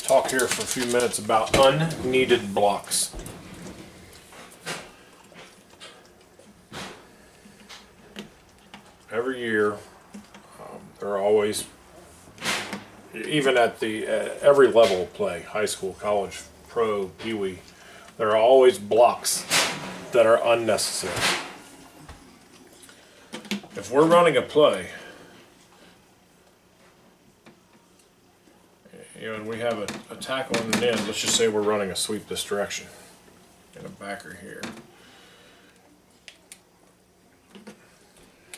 talk here for a few minutes about unneeded blocks. Every year, there are always, even at the every level of play, high school, college, pro, Pee Wee, there are always blocks that are unnecessary. If we're running a play, and we have a tackle in the end, let's just say we're running a sweep this direction, and a backer here,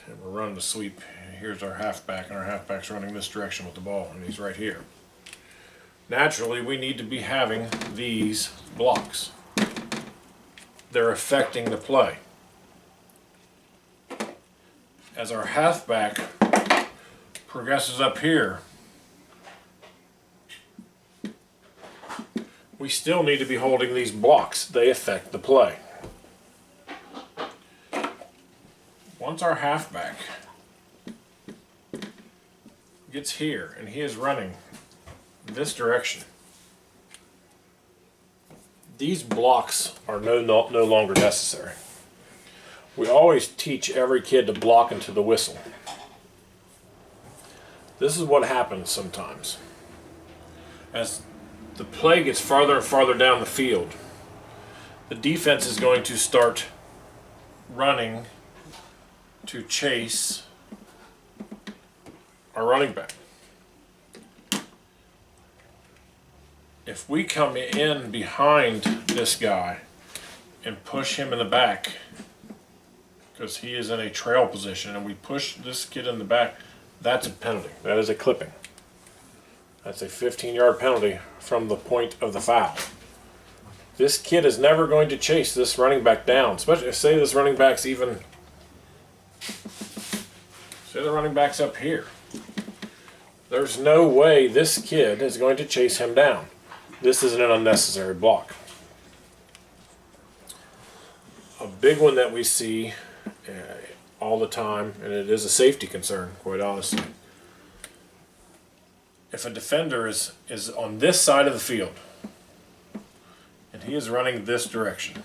and we're running the sweep. Here's our halfback, and our halfback's running this direction with the ball, and he's right here. Naturally, we need to be having these blocks. They're affecting the play. As our halfback progresses up here, we still need to be holding these blocks. They affect the play. Once our halfback gets here and he is running this direction, these blocks are no longer necessary. We always teach every kid to block into the whistle. This is what happens sometimes. As the play gets farther and farther down the field, the defense is going to start running to chase our running back. If we come in behind this guy and push him in the back, because he is in a trail position, and we push this kid in the back, that's a penalty. That is a clipping. That's a 15-yard penalty from the point of the foul. This kid is never going to chase this running back down, especially if, say, this running back's even, say the running back's up here. There's no way this kid is going to chase him down. This is an unnecessary block. A big one that we see all the time, and it is a safety concern, quite honestly. If a defender is on this side of the field, and he is running this direction,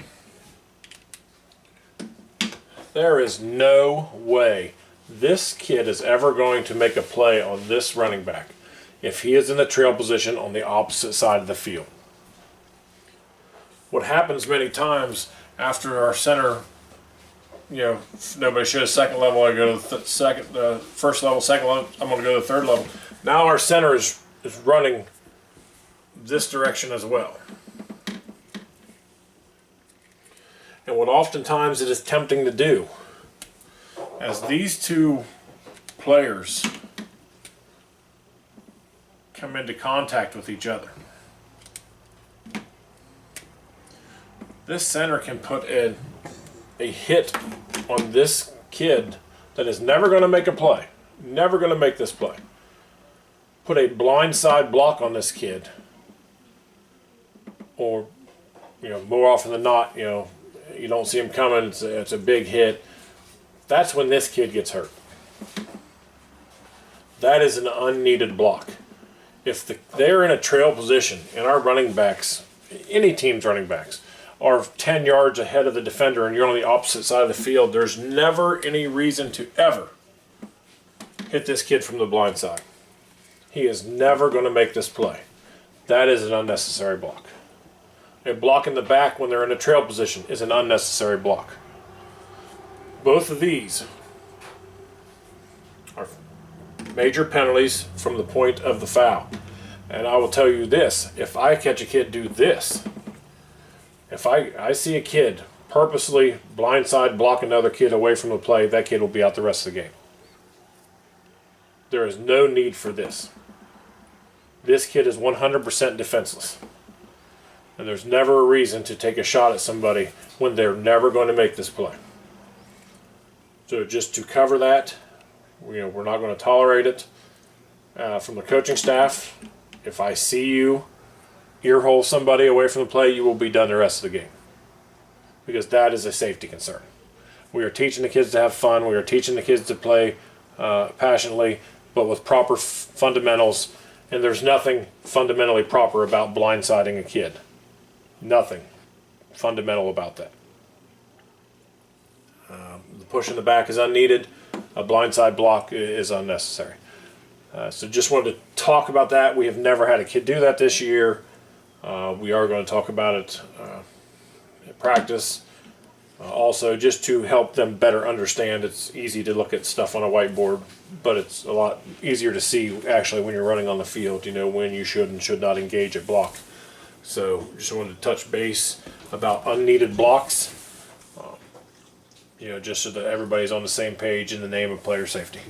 there is no way this kid is ever going to make a play on this running back if he is in the trail position on the opposite side of the field. What happens many times after our center, if nobody shows second level, I go to the first level, second level, I'm going to go to the third level. Now our center is running this direction as well. And what oftentimes it is tempting to do, as these two players come into contact with each other, this center can put a hit on this kid that is never going to make a play, never going to make this play. Put a blindside block on this kid, or more often than not, you don't see him coming, it's a big hit. That's when this kid gets hurt. That is an unneeded block. If they're in a trail position and our running backs, any team's running backs, are 10 yards ahead of the defender and you're on the opposite side of the field, there's never any reason to ever hit this kid from the blind side. He is never going to make this play. That is an unnecessary block. A block in the back when they're in a trail position is an unnecessary block. Both of these are major penalties from the point of the foul. And I will tell you this, if I catch a kid do this, if I see a kid purposely blindside block another kid away from the play, that kid will be out the rest of the game. There is no need for this. This kid is 100% defenseless. And there's never a reason to take a shot at somebody when they're never going to make this play. So just to cover that, we're not going to tolerate it. From the coaching staff, if I see you earhole somebody away from the play, you will be done the rest of the game. Because that is a safety concern. We are teaching the kids to have fun. We are teaching the kids to play passionately, but with proper fundamentals And there's nothing fundamentally proper about blindsiding a kid. Nothing fundamental about that. The push in the back is unneeded. A blindside block is unnecessary. So just wanted to talk about that. We have never had a kid do that this year. We are going to talk about it at practice. Also, just to help them better understand, it's easy to look at stuff on a whiteboard, but it's a lot easier to see actually when you're running on the field, you know, when you should and should not engage a block. So just wanted to touch base about unneeded blocks, you know, just so that everybody's on the same page in the name of player safety.